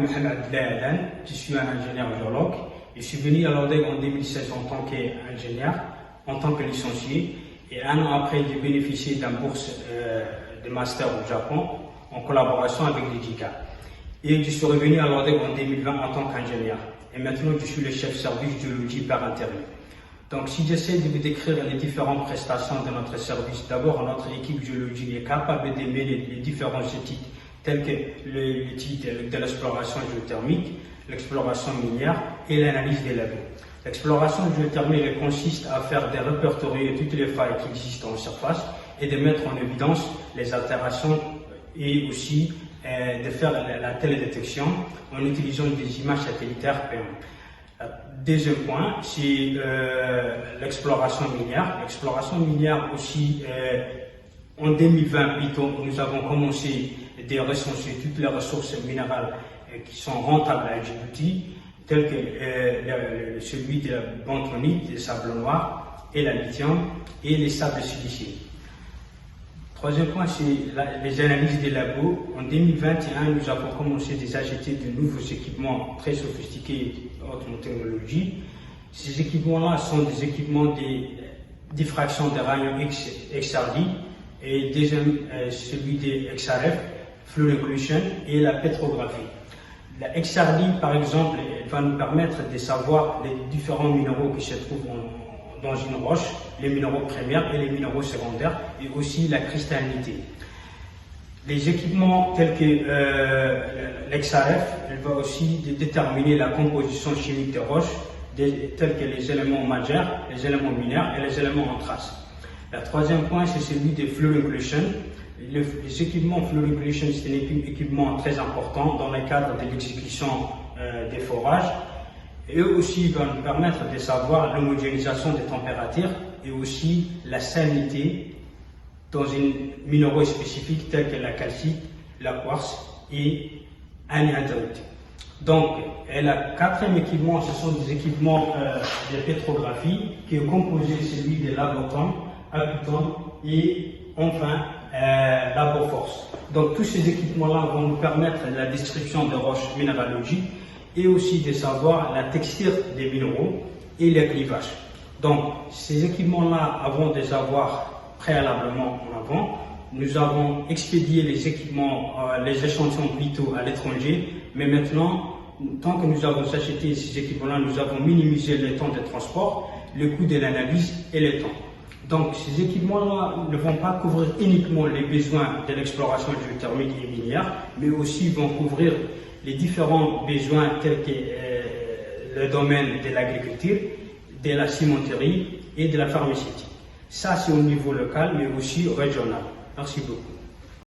Mohamed Abdellahi, je suis un ingénieur géologue. Je suis venu à l'ODEG en 2016 en tant qu'ingénieur, en tant que licencié. Et un an après, j'ai bénéficié d'une bourse de master au Japon en collaboration avec l'IJICA. Et je suis revenu à l'ODEG en 2020 en tant qu'ingénieur. Et maintenant, je suis le chef service géologie par intérim. Donc, si j'essaie de vous décrire les différentes prestations de notre service, d'abord, notre équipe géologique est capable d'aimer les différents éthiques tels que l'éthique de l'exploration géothermique, l'exploration minière et l'analyse des labos. L'exploration géothermique consiste à faire des répertorier toutes les failles qui existent en surface et de mettre en évidence les altérations et aussi de faire la télédétection en utilisant des images satellitaires PM. Deuxième point, c'est l'exploration minière. L'exploration minière aussi, en 2020 plutôt, nous avons commencé de recenser toutes les ressources minérales qui sont rentables à Djibouti, telles que celui de la bentonite, des sables noirs et la lithium et les sables silicieux. Troisième point, c'est les analyses des labos. En 2021, nous avons commencé à acheter de nouveaux équipements très sophistiqués en haute technologie. Ces équipements-là sont des équipements de diffraction des rayons XRD et deuxième, celui des XRF, Fluid Inclusion et la pétrographie. La XRD, par exemple, va nous permettre de savoir les différents minéraux qui se trouvent dans une roche, les minéraux primaires et les minéraux secondaires, et aussi la cristallinité. Les équipements tels que l'XRF, elle va aussi déterminer la composition chimique des roches, tels que les éléments majeurs, les éléments mineurs et les éléments en trace. Le troisième point, c'est celui des Fluid Inclusion. Les équipements Fluid Inclusion, c'est un équipement très important dans le cadre de l'exécution des forages. Et eux aussi vont nous permettre de savoir l'homogénéisation des températures et aussi la salinité dans une minéraux spécifique tels que la calcite, la quartz et anéanderite. Donc, le quatrième équipement, ce sont des équipements de pétrographie qui est composé de celui de Laboton, Acuton et enfin Laboforce. Donc, tous ces équipements-là vont nous permettre la description des roches minéralogiques et aussi de savoir la texture des minéraux et les clivages. Donc, ces équipements-là, avant de les avoir préalablement en avant, nous avons expédié les équipements, les échantillons plutôt à l'étranger, mais maintenant, tant que nous avons acheté ces équipements-là, nous avons minimisé le temps de transport, le coût de l'analyse et le temps. Donc, ces équipements-là ne vont pas couvrir uniquement les besoins de l'exploration géothermique et minière, mais aussi vont couvrir les différents besoins tels que le domaine de l'agriculture, de la cimenterie et de la pharmaceutique. Ça, c'est au niveau local, mais aussi régional. Merci beaucoup.